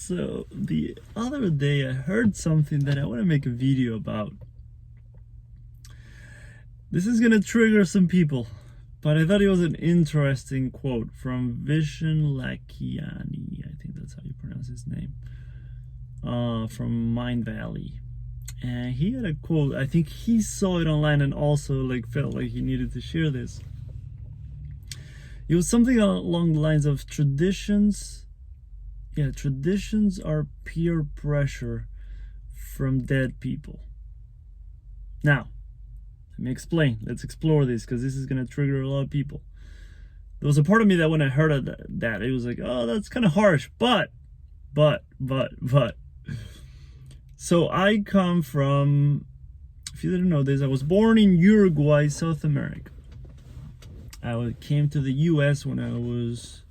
So the other day I heard something that I want to make a video about. This is gonna trigger some people, but I thought it was an interesting quote from Vishen Lakhiani. I think that's how you pronounce his name. From Mind Valley. And he had a quote. I think he saw it online and also felt like he needed to share this. It was something along the lines of traditions. Yeah, traditions are peer pressure from dead people. Now, let me explain. Let's explore this because this is going to trigger a lot of people. There was a part of me that when I heard of that, it was like, oh, that's kind of harsh. But. So I come from, if you didn't know this, I was born in Uruguay, South America. I came to the US when I was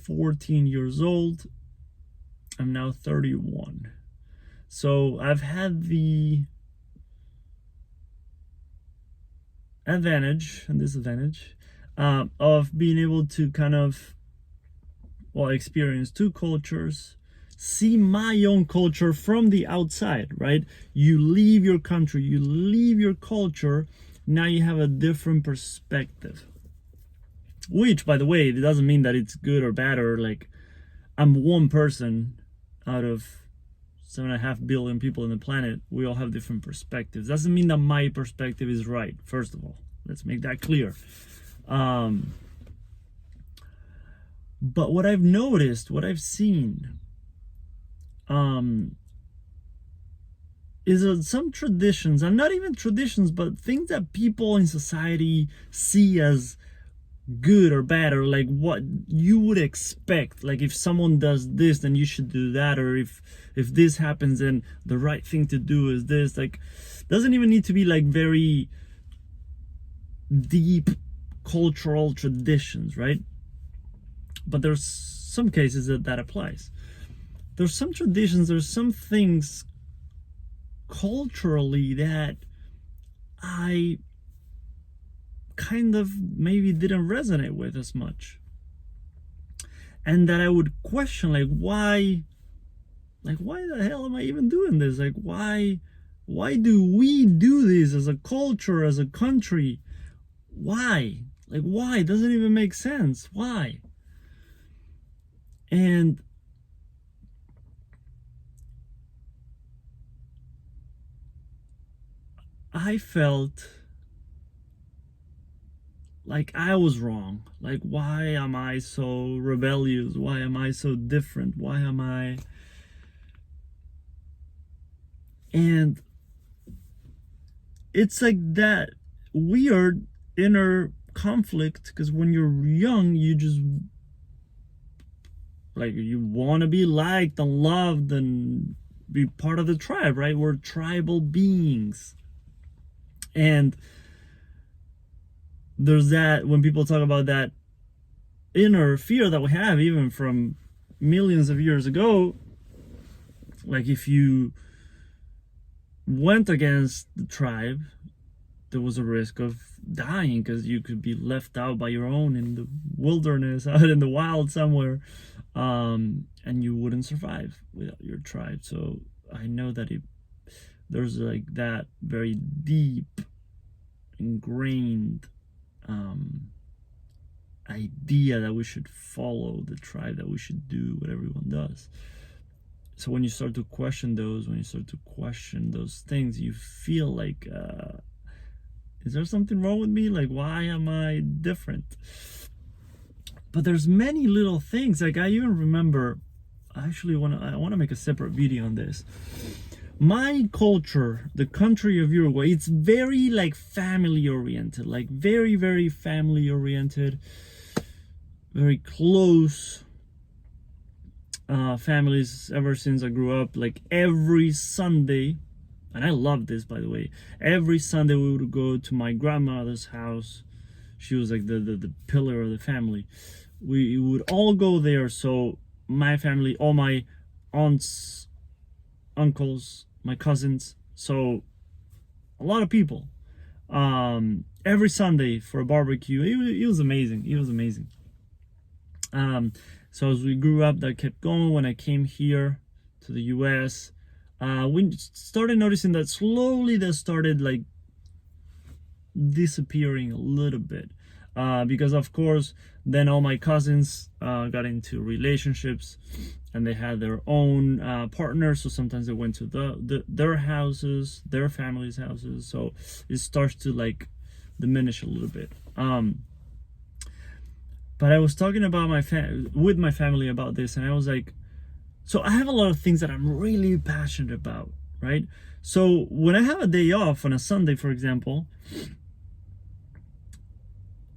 14 years old. I'm now 31. So I've had the advantage and disadvantage of being able to kind of, experience two cultures, see my own culture from the outside, right? You leave your country, you leave your culture, now you have a different perspective. Which, by the way, it doesn't mean that it's good or bad, or I'm one person out of 7.5 billion people on the planet. We all have different perspectives. Doesn't mean that my perspective is right, first of all. Let's make that clear. But what I've noticed, what I've seen, is that some traditions, and not even traditions, but things that people in society see as good or bad, or what you would expect. If someone does this, then you should do that, or if this happens, then the right thing to do is this. Doesn't even need to be very deep cultural traditions, right? But there's some cases that applies. There's some traditions, there's some things culturally that I kind of maybe didn't resonate with as much, and that I would question why the hell am I even doing this? Why do we do this as a culture, as a country? Why? Why? It doesn't even make sense. Why? And I felt like I was wrong. Why am I so rebellious? Why am I so different? Why am I? And it's that weird inner conflict, because when you're young, you just you want to be liked and loved and be part of the tribe, right? We're tribal beings. And there's that, when people talk about that inner fear that we have even from millions of years ago, if you went against the tribe, there was a risk of dying because you could be left out by your own in the wilderness, out in the wild somewhere, and you wouldn't survive without your tribe. So I know that there's that very deep, ingrained idea that we should follow the tribe, that we should do what everyone does. So when you start to question those, things, you feel is there something wrong with me? Why am I different? But there's many little things. I even remember, I want to make a separate video on this. My culture, the country of Uruguay, it's very family oriented, very, very family oriented, very close families ever since I grew up. Every Sunday, and I love this, by the way, every Sunday we would go to my grandmother's house. She was the pillar of the family. We would all go there. So my family, all my aunts, uncles, my cousins, so a lot of people, every Sunday for a barbecue. It was amazing. So as we grew up, that kept going. When I came here to the US, we started noticing that slowly that started like disappearing a little bit, because of course then all my cousins got into relationships and they had their own partners, so sometimes they went to their houses, their families' houses, so it starts to like diminish a little bit. But I was talking about with my family about this, and I was like, so I have a lot of things that I'm really passionate about, right? So when I have a day off on a Sunday, for example,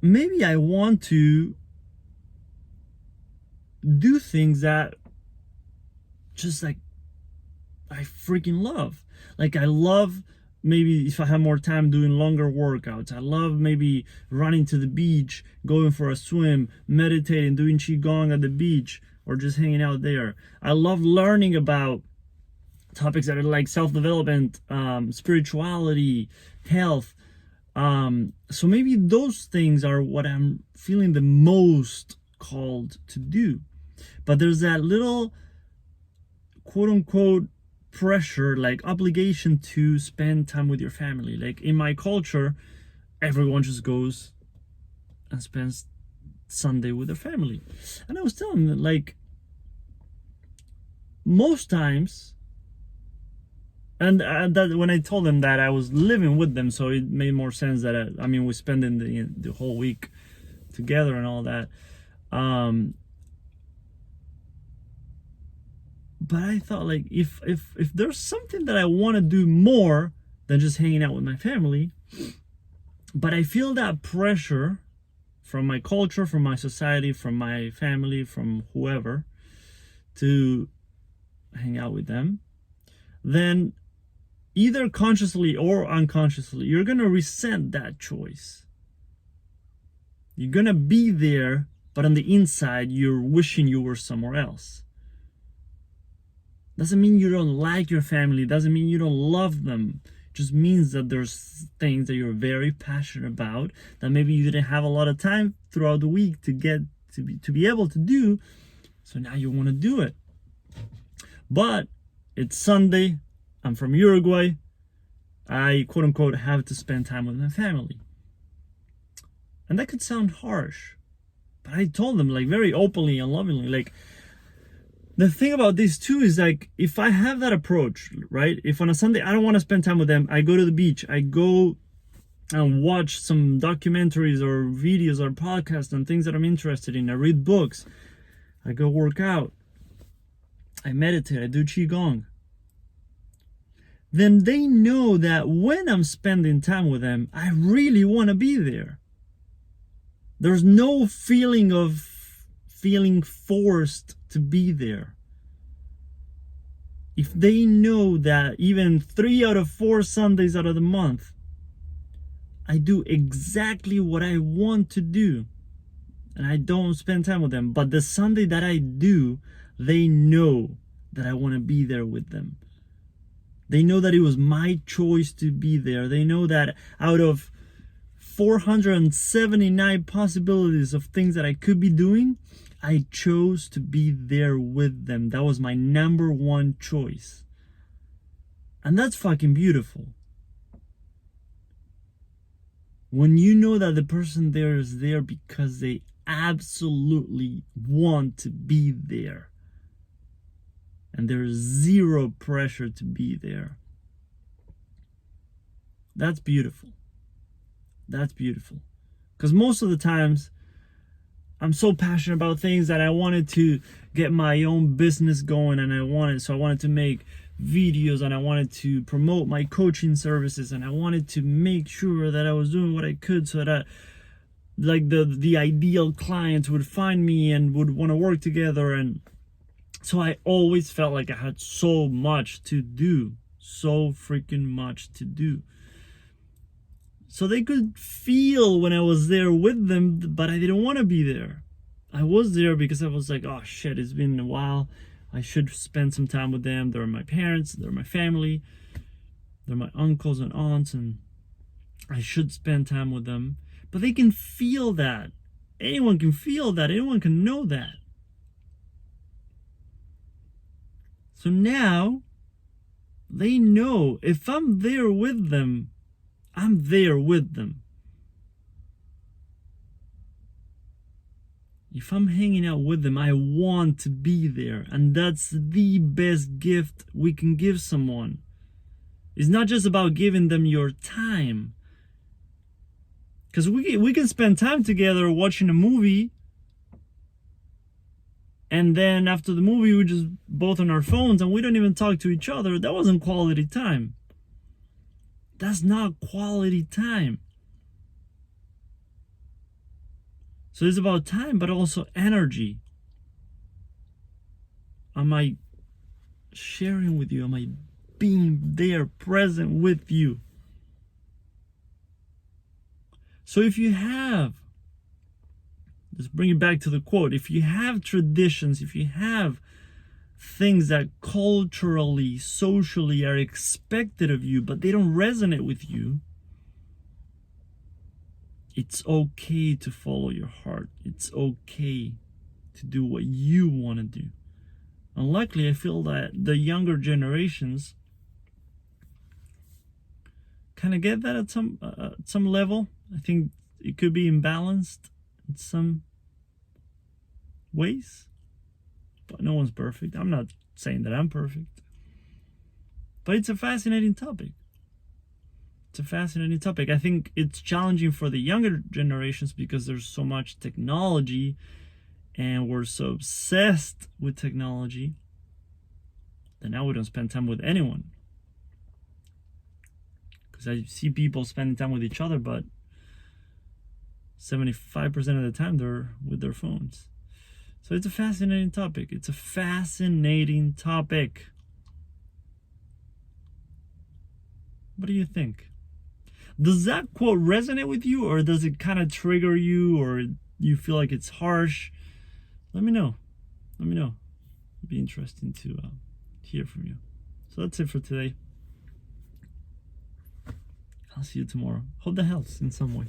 maybe I want to do things that just like I freaking love. Like I love, maybe if I have more time, doing longer workouts. I love maybe running to the beach, going for a swim, meditating, doing qigong at the beach, or just hanging out there. I love learning about topics that are like self-development, spirituality, health. So maybe those things are what I'm feeling the most called to do. But there's that little quote unquote pressure, like obligation to spend time with your family. Like in my culture, everyone just goes and spends Sunday with their family. And I was telling them, like, most times, and that when I told them that I was living with them, so it made more sense that I mean, we're spending the whole week together and all that. But I thought, like, if there's something that I want to do more than just hanging out with my family, but I feel that pressure from my culture, from my society, from my family, from whoever, to hang out with them, then either consciously or unconsciously, you're going to resent that choice. You're going to be there, but on the inside, you're wishing you were somewhere else. Doesn't mean you don't like your family, doesn't mean you don't love them. It just means that there's things that you're very passionate about that maybe you didn't have a lot of time throughout the week to get to be able to do. So now you want to do it. But it's Sunday, I'm from Uruguay, I quote unquote have to spend time with my family. And that could sound harsh, but I told them, like, very openly and lovingly, like, the thing about this too is, like, if I have that approach, right? If on a Sunday I don't want to spend time with them, I go to the beach, I go and watch some documentaries or videos or podcasts on things that I'm interested in, I read books, I go work out, I meditate, I do qigong, then they know that when I'm spending time with them, I really want to be there. There's no feeling of feeling forced to be there. If they know that even 3 out of 4 Sundays out of the month, I do exactly what I want to do, and I don't spend time with them, but the Sunday that I do, they know that I want to be there with them. They know that it was my choice to be there. They know that out of 479 possibilities of things that I could be doing, I chose to be there with them. That was my number one choice. And that's fucking beautiful. When you know that the person there is there because they absolutely want to be there, and there's zero pressure to be there. That's beautiful. That's beautiful. Because most of the times, I'm so passionate about things that I wanted to get my own business going, and I wanted to make videos, and I wanted to promote my coaching services, and I wanted to make sure that I was doing what I could so that like the ideal clients would find me and would want to work together. And so I always felt like I had so much to do, so freaking much to do. So they could feel when I was there with them, but I didn't want to be there. I was there because I was like, oh shit, it's been a while. I should spend some time with them. They're my parents, they're my family, they're my uncles and aunts, and I should spend time with them. But they can feel that. Anyone can feel that. Anyone can know that. So now they know if I'm there with them, I'm there with them. If I'm hanging out with them, I want to be there. And that's the best gift we can give someone. It's not just about giving them your time. Because we can spend time together watching a movie, and then after the movie, we just both on our phones and we don't even talk to each other. That wasn't quality time. That's not quality time. So it's about time, but also energy. Am I sharing with you? Am I being there, present with you? So if you have, let's bring it back to the quote, if you have traditions, if you have things that culturally, socially are expected of you, but they don't resonate with you, it's okay to follow your heart. It's okay to do what you want to do. And luckily, I feel that the younger generations kind of get that at some level. I think it could be imbalanced in some ways, but no one's perfect. I'm not saying that I'm perfect, but it's a fascinating topic. It's a fascinating topic. I think it's challenging for the younger generations because there's so much technology and we're so obsessed with technology that now we don't spend time with anyone. Because I see people spending time with each other, but 75% of the time they're with their phones. So it's a fascinating topic. It's a fascinating topic. What do you think? Does that quote resonate with you, or does it kind of trigger you, or you feel like it's harsh? Let me know. Let me know. It'd be interesting to hear from you. So that's it for today. I'll see you tomorrow. Hope that helps in some way.